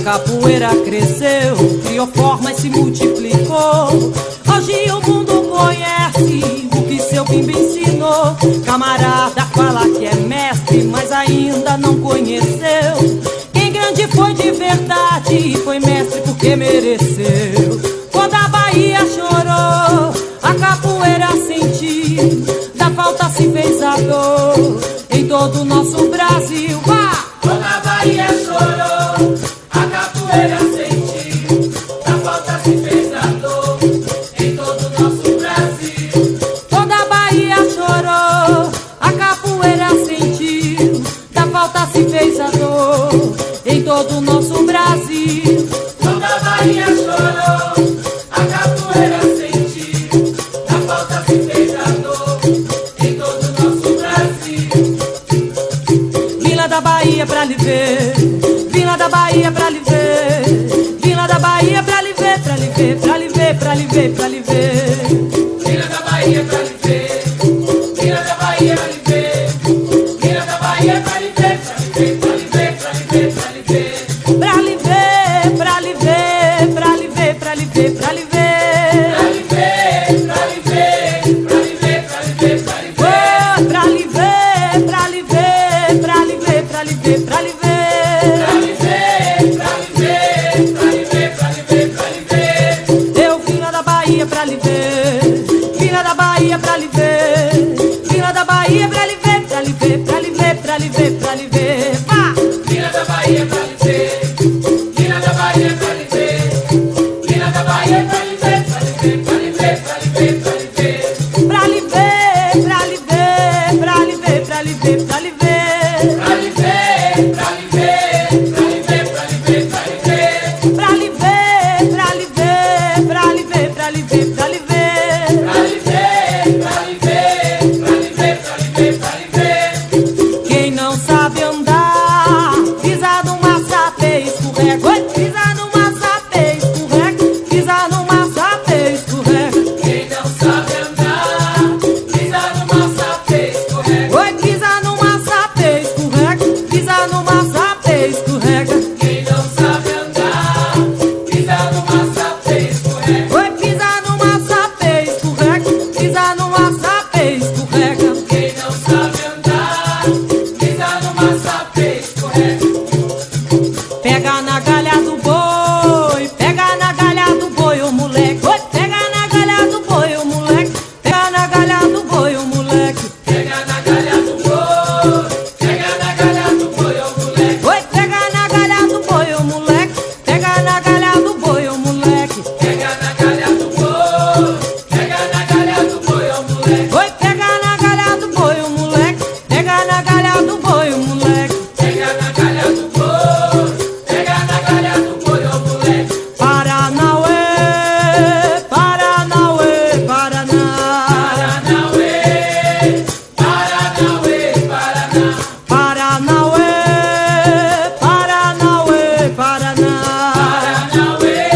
capoeira cresceu, criou forma e se multiplicou. Hoje o mundo conhece o que seu Bimba ensinou. Camarada fala que é mestre, mas ainda não conheceu. Quem grande foi de verdade, foi mestre porque mereceu. Quando a Bahia chorou, a capoeira sentiu, da falta se fez a dor em todo o nosso Brasil. Quando a Bahia chorou, a capoeira sentiu, da falta se fez a dor em todo o nosso Brasil. Quando a Bahia chorou, a capoeira sentiu, da falta se fez a dor em todo o nosso Brasil. Quando a Bahia chorou, a capoeira sentiu, da falta se fez a dor em todo o nosso Brasil. Vila da Bahia pra lhe ver, Vila da Bahia pra lhe ver, Vila da Bahia pra lhe ver, pra lhe ver, pra lhe ver, pra lhe ver, pra lhe ver. Vila da Bahia pra lhe ver, Vila da Bahia pra lhe ver, Vila da Bahia pra lhe ver, pra lhe ver, pra lhe ver, pra lhe ver, pra lhe ver. Pra lhe ver, pra lhe ver, pra lhe ver, pra lhe ver, pra lhe ver. Pra lhe ver, pra lhe ver, pra lhe ver, pra lhe ver, pra lhe ver. Pra lhe ver, pra lhe ver, pra lhe ver, pra lhe ver, pra lhe ver. Eu vim lá da Bahia pra lhe ver, vim lá da Bahia pra lhe ver, vim lá da Bahia pra lhe ver, pra lhe ver, pra lhe ver, pra lhe ver, pra lhe ver. Vila da Bahia pra lhe ver, Vila da Bahia pra lhe ver, Vila da Bahia pra lhe ver, pra lhe ver, pra lhe ver, pra lhe ver, pra lhe ver. Pra lhe ver, pra lhe ver, pra lhe ver, pra lhe ver, pra lhe ver. Pra lhe ver, pra lhe ver, pra lhe ver, pra lhe ver, pra lhe ver. Pra lhe ver, pra lhe ver, pra lhe ver, pra lhe ver, pra lhe ver. Pra lhe ver, pra lhe ver, pra lhe ver, pra lhe ver, pra lhe ver. Quem não sabe andar, pisa numa sapê, escorrega. Oi, pisa numa sapê, escorrega. Pisa numa sapê, escorrega. Quem não sabe andar, pisa numa sapê, escorrega. Oi, pisa numa sapê, escorrega. Pisa numa sapê, escorrega. Quem não sabe andar, pisa numa sapê, escorrega. Oi, pisa numa sapê, escorrega. Pisa numa sapê, escorrega. Quem não sabe andar, pisa numa sapê, escorrega. Pega na galha do boi, pega na galha do boi, ô moleque. Oi, pega na galha do boi, ô moleque. Pega na galha do boi, ô moleque. Pega na galha do boi, pega na galha do boi, ô moleque. Oi, pega na galha do boi, ô moleque. Pega na galha do boi, ô moleque. Pega na galha do boi, pega na galha do boi, ô moleque. Oi, pega na galha do boi, ô moleque. Pega na galha do boi, ô moleque. Pega na galha do boi, pega na galha do boi, ô moleque. Paranauê, Paranauê, Paraná. Paranauê, Paranauê, Paraná. Paranauê, Paranauê, Paraná. Paranauê,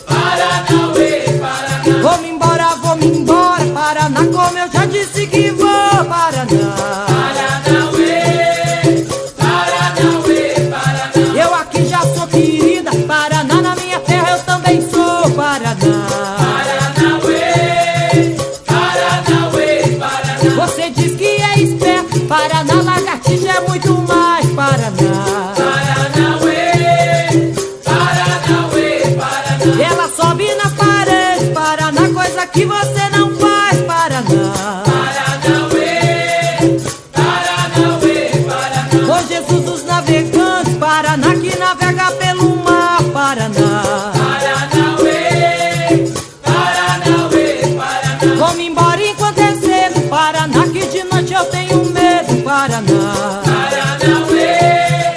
Paranauê, Paraná. Vou-me embora, Paraná, como eu já disse que vou, Paraná. Paranauê, Paranauê, Paraná. Eu aqui já sou querida, Paraná, na minha terra eu também sou, Paraná. Paranauê, Paranauê, Paraná. Você diz que é esperto, Paraná, lagartixa é muito mais, Paraná. Paranauê, Paranauê, Paraná. Ela sobe nas paredes, Paraná, coisa que você não faz, Paraná. Paranauê, Paranauê, Paraná. Ô Jesus dos navegantes, Paraná, que navega pelo mar, Paraná. Paranauê, Paranauê, Paraná. Vou-me embora enquanto é cedo, Paraná, que de noite eu tenho medo, Paraná. Paranauê,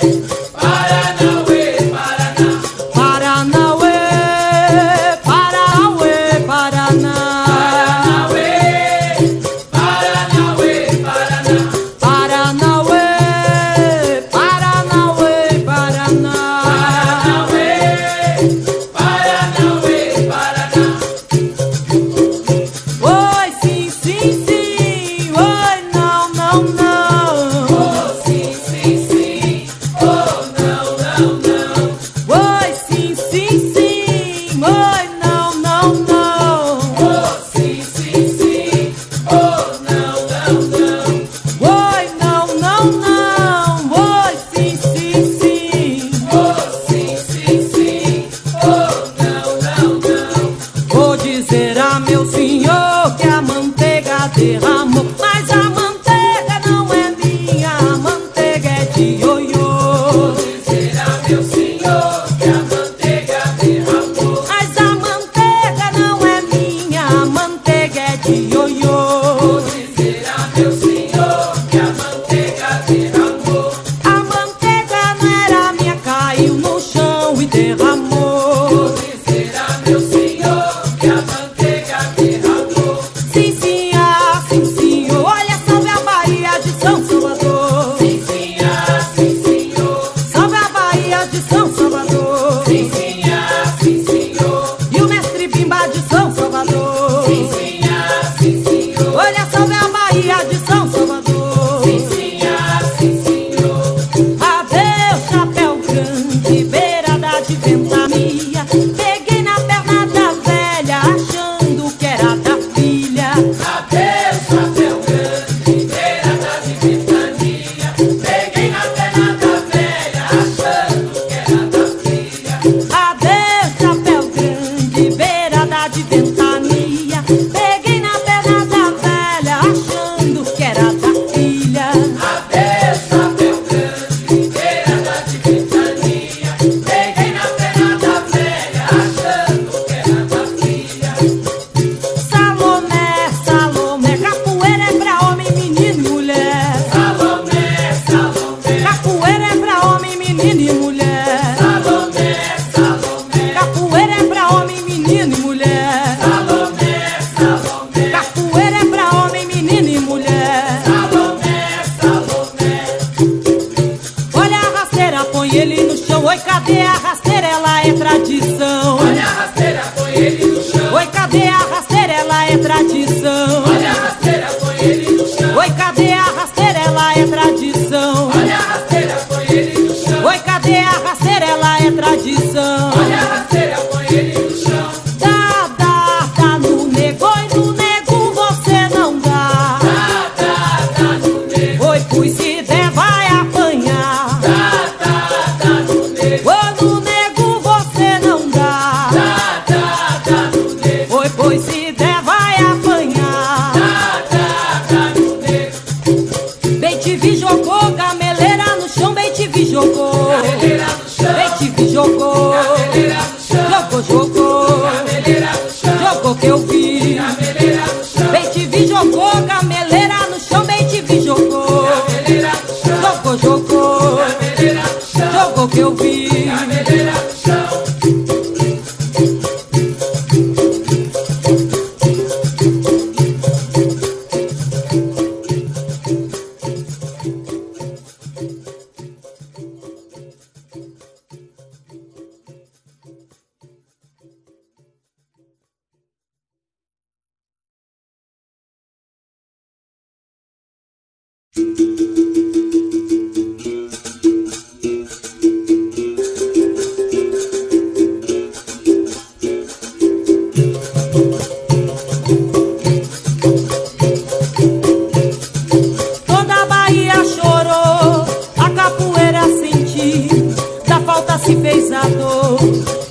jogou, jogou, Cabeleira no chão, jogou que eu vi. cabeleira no chão. Toda a Bahia chorou, a capoeira sentiu, da falta se fez a dor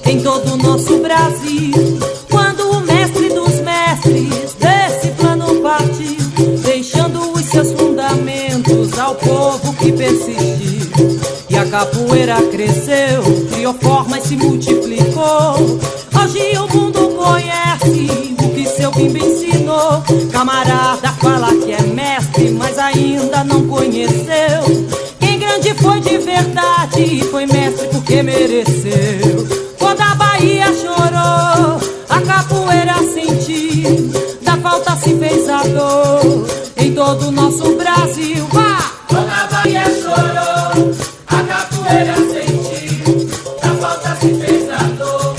em todo o nosso Brasil. Quando o mestre dos mestres desse plano partiu, deixando os seus fundamentos ao povo que persistiu. E a capoeira cresceu, criou forma e se multiplicou. Hoje o mundo conhece o que seu Bimba ensinou. Camarada fala que é mestre, mas ainda não conheceu. Quem grande foi de verdade, foi mestre porque mereceu. Toda a Bahia chorou, a capoeira sentiu, da falta se fez a dor em todo o nosso Brasil. Vá! Toda a Bahia chorou, a capoeira sentiu, da falta se fez a dor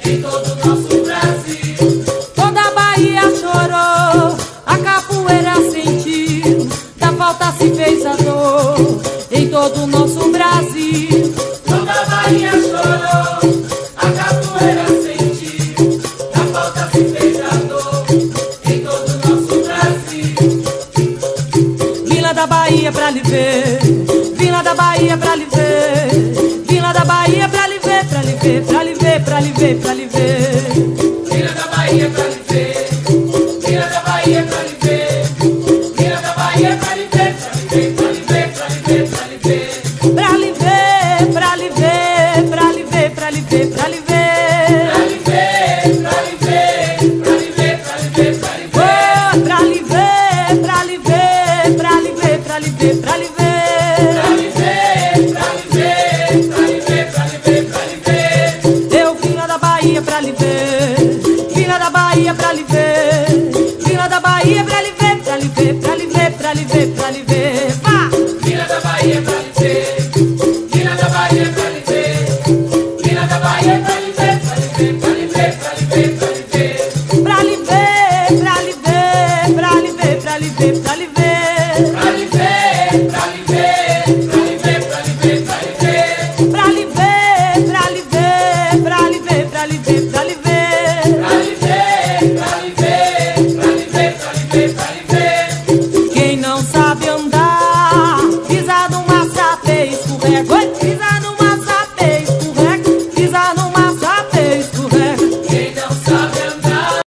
em todo o nosso Brasil. Toda a Bahia chorou, a capoeira sentiu, da falta se fez a dor em todo o nosso Brasil. Toda a Bahia chorou, a capoeira sentiu, da falta se fez a dor em todo o nosso Brasil. Vila da Bahia pra lhe ver, Vila da Bahia pra lhe ver, Vila da Bahia pra lhe ver, pra lhe ver, pra lhe ver, pra lhe ver, pra lhe ver. Vila da Bahia pra lhe ver, Vila da Bahia pra lhe ver, Vila da Bahia pra lhe ver, pra lhe ver, pra lhe ver, pra lhe ver, pra lhe ver. Pra lhe ver, pra lhe ver, pra lhe ver, pra lhe ver, pra lhe ver. Pra lhe ver, pra lhe ver, pra lhe ver, pra lhe ver, pra lhe ver. Oh, pra lhe ver, pra lhe ver, pra lhe ver, pra lhe ver, pra lhe ver. Pra lhe ver, pra lhe ver, pra lhe ver, pra lhe ver, pra lhe ver. Eu vim lá da Bahia pra lhe ver, vim lá da Bahia pra lhe ver, vim lá da Bahia pra lhe ver, pra lhe ver, pra lhe ver, pra lhe ver, pra lhe ver. Vá! Vila da Bahia pra lhe ver, Vila da Bahia pra lhe ver, Vila da Bahia pra lhe ver, pra lhe ver, pra lhe ver, pra lhe ver, pra lhe ver. Pra lhe ver, pra lhe ver, pra lhe ver, pra lhe ver, pra lhe ver. Pra lhe ver, pra lhe ver, pra lhe ver, pra lhe ver, pra lhe ver. Pra lhe ver, pra lhe ver, pra lhe ver, pra lhe ver, pra lhe ver. Pra lhe ver, pra lhe ver, pra lhe ver, pra lhe ver, pra lhe ver. Quem não sabe andar, pisa numa sapê, escorrega. Oi!